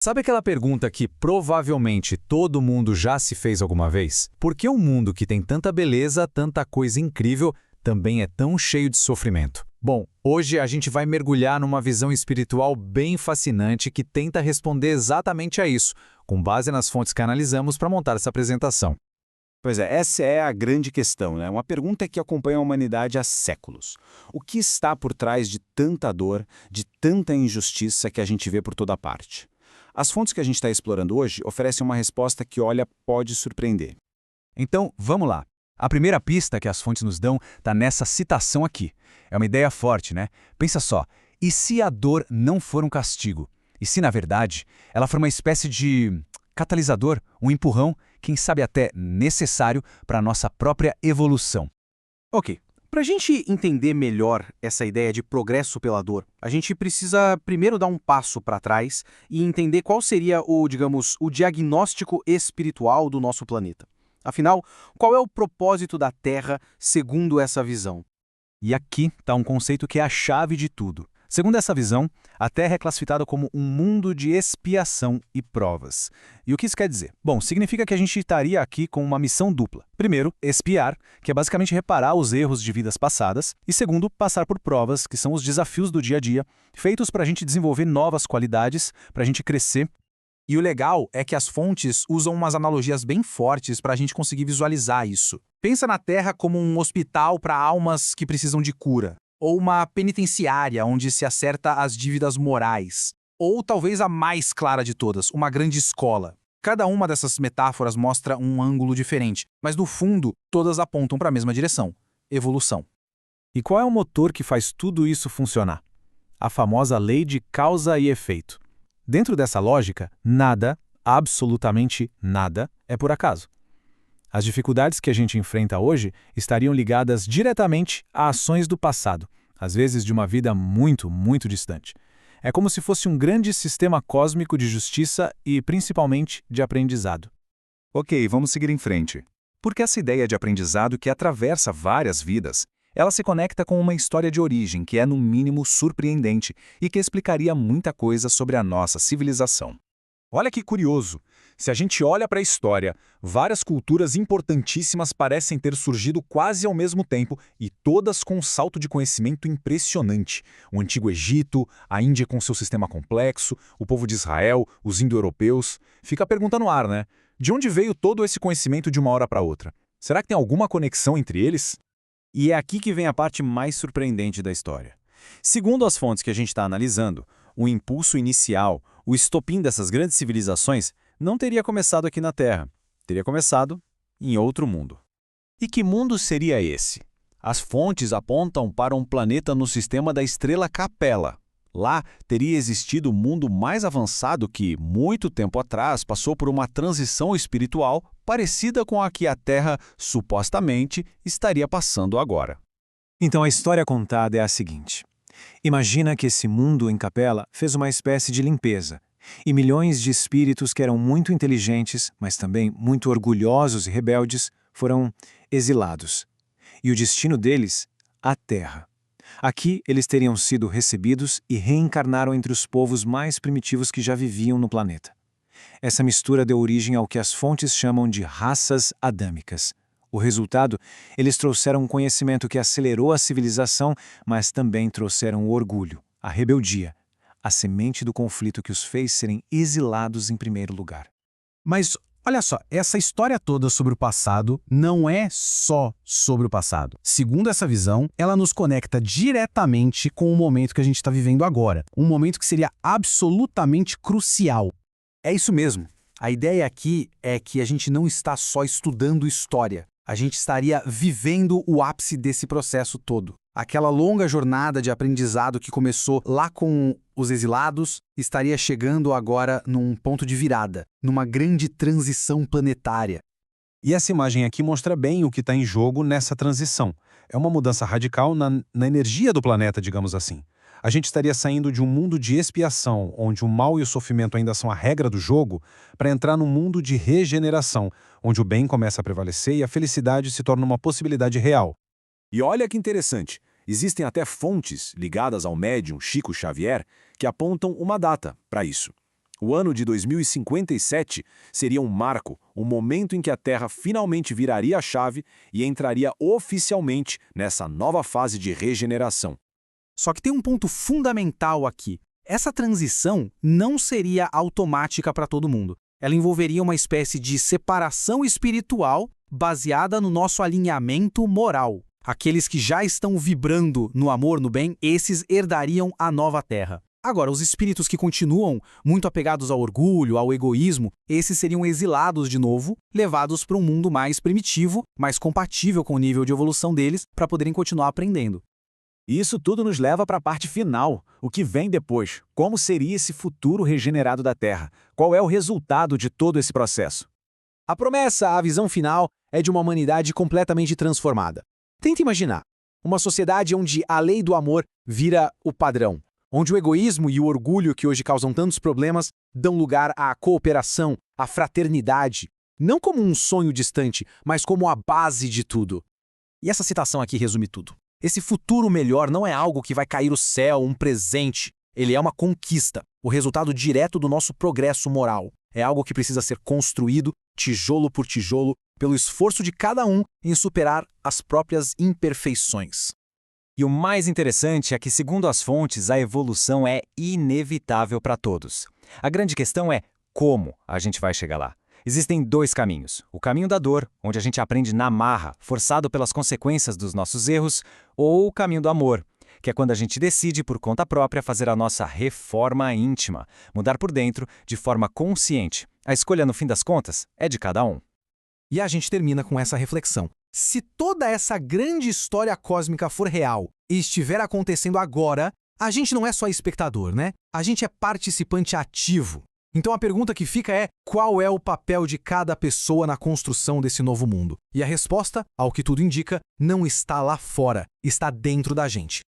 Sabe aquela pergunta que provavelmente todo mundo já se fez alguma vez? Por que um mundo que tem tanta beleza, tanta coisa incrível, também é tão cheio de sofrimento? Bom, hoje a gente vai mergulhar numa visão espiritual bem fascinante que tenta responder exatamente a isso, com base nas fontes que analisamos para montar essa apresentação. Pois é, essa é a grande questão, né? Uma pergunta que acompanha a humanidade há séculos. O que está por trás de tanta dor, de tanta injustiça que a gente vê por toda parte? As fontes que a gente está explorando hoje oferecem uma resposta que, olha, pode surpreender. Então, vamos lá. A primeira pista que as fontes nos dão está nessa citação aqui. É uma ideia forte, né? Pensa só, e se a dor não for um castigo? E se, na verdade, ela for uma espécie de catalisador, um empurrão, quem sabe até necessário para a nossa própria evolução? Ok. Para a gente entender melhor essa ideia de progresso pela dor, a gente precisa primeiro dar um passo para trás e entender qual seria o diagnóstico espiritual do nosso planeta. Afinal, qual é o propósito da Terra segundo essa visão? E aqui está um conceito que é a chave de tudo. Segundo essa visão, a Terra é classificada como um mundo de expiação e provas. E o que isso quer dizer? Bom, significa que a gente estaria aqui com uma missão dupla. Primeiro, expiar, que é basicamente reparar os erros de vidas passadas. E segundo, passar por provas, que são os desafios do dia a dia, feitos para a gente desenvolver novas qualidades, para a gente crescer. E o legal é que as fontes usam umas analogias bem fortes para a gente conseguir visualizar isso. Pensa na Terra como um hospital para almas que precisam de cura, ou uma penitenciária onde se acerta as dívidas morais, ou talvez a mais clara de todas, uma grande escola. Cada uma dessas metáforas mostra um ângulo diferente, mas no fundo todas apontam para a mesma direção: evolução. E qual é o motor que faz tudo isso funcionar? A famosa lei de causa e efeito. Dentro dessa lógica, nada, absolutamente nada, é por acaso. As dificuldades que a gente enfrenta hoje estariam ligadas diretamente a ações do passado, às vezes de uma vida muito, muito distante. É como se fosse um grande sistema cósmico de justiça e, principalmente, de aprendizado. Ok, vamos seguir em frente. Porque essa ideia de aprendizado que atravessa várias vidas, ela se conecta com uma história de origem que é, no mínimo, surpreendente e que explicaria muita coisa sobre a nossa civilização. Olha que curioso! Se a gente olha para a história, várias culturas importantíssimas parecem ter surgido quase ao mesmo tempo e todas com um salto de conhecimento impressionante. O Antigo Egito, a Índia com seu sistema complexo, o povo de Israel, os indo-europeus. Fica a pergunta no ar, né? De onde veio todo esse conhecimento de uma hora para outra? Será que tem alguma conexão entre eles? E é aqui que vem a parte mais surpreendente da história. Segundo as fontes que a gente está analisando, o impulso inicial, o estopim dessas grandes civilizações, não teria começado aqui na Terra. Teria começado em outro mundo. E que mundo seria esse? As fontes apontam para um planeta no sistema da estrela Capella. Lá teria existido um mundo mais avançado que, muito tempo atrás, passou por uma transição espiritual parecida com a que a Terra, supostamente, estaria passando agora. Então a história contada é a seguinte. Imagina que esse mundo em Capella fez uma espécie de limpeza, e milhões de espíritos que eram muito inteligentes, mas também muito orgulhosos e rebeldes, foram exilados. E o destino deles? A Terra. Aqui eles teriam sido recebidos e reencarnaram entre os povos mais primitivos que já viviam no planeta. Essa mistura deu origem ao que as fontes chamam de raças adâmicas. O resultado, eles trouxeram um conhecimento que acelerou a civilização, mas também trouxeram o orgulho, a rebeldia, a semente do conflito que os fez serem exilados em primeiro lugar. Mas olha só, essa história toda sobre o passado não é só sobre o passado. Segundo essa visão, ela nos conecta diretamente com o momento que a gente está vivendo agora. Um momento que seria absolutamente crucial. É isso mesmo. A ideia aqui é que a gente não está só estudando história. A gente estaria vivendo o ápice desse processo todo. Aquela longa jornada de aprendizado que começou lá com os exilados estaria chegando agora num ponto de virada, numa grande transição planetária. E essa imagem aqui mostra bem o que está em jogo nessa transição. É uma mudança radical na energia do planeta, digamos assim. A gente estaria saindo de um mundo de expiação, onde o mal e o sofrimento ainda são a regra do jogo, para entrar num mundo de regeneração, onde o bem começa a prevalecer e a felicidade se torna uma possibilidade real. E olha que interessante, existem até fontes ligadas ao médium Chico Xavier que apontam uma data para isso. O ano de 2057 seria um marco, o momento em que a Terra finalmente viraria a chave e entraria oficialmente nessa nova fase de regeneração. Só que tem um ponto fundamental aqui. Essa transição não seria automática para todo mundo. Ela envolveria uma espécie de separação espiritual baseada no nosso alinhamento moral. Aqueles que já estão vibrando no amor, no bem, esses herdariam a nova Terra. Agora, os espíritos que continuam muito apegados ao orgulho, ao egoísmo, esses seriam exilados de novo, levados para um mundo mais primitivo, mais compatível com o nível de evolução deles, para poderem continuar aprendendo. Isso tudo nos leva para a parte final, o que vem depois. Como seria esse futuro regenerado da Terra? Qual é o resultado de todo esse processo? A promessa, a visão final, é de uma humanidade completamente transformada. Tenta imaginar uma sociedade onde a lei do amor vira o padrão, onde o egoísmo e o orgulho que hoje causam tantos problemas dão lugar à cooperação, à fraternidade, não como um sonho distante, mas como a base de tudo. E essa citação aqui resume tudo. Esse futuro melhor não é algo que vai cair do céu, um presente. Ele é uma conquista, o resultado direto do nosso progresso moral. É algo que precisa ser construído, tijolo por tijolo, pelo esforço de cada um em superar as próprias imperfeições. E o mais interessante é que, segundo as fontes, a evolução é inevitável para todos. A grande questão é como a gente vai chegar lá. Existem dois caminhos. O caminho da dor, onde a gente aprende na marra, forçado pelas consequências dos nossos erros, ou o caminho do amor, que é quando a gente decide por conta própria fazer a nossa reforma íntima, mudar por dentro de forma consciente. A escolha, no fim das contas, é de cada um. E a gente termina com essa reflexão. Se toda essa grande história cósmica for real e estiver acontecendo agora, a gente não é só espectador, né? A gente é participante ativo. Então a pergunta que fica é: qual é o papel de cada pessoa na construção desse novo mundo? E a resposta, ao que tudo indica, não está lá fora, está dentro da gente.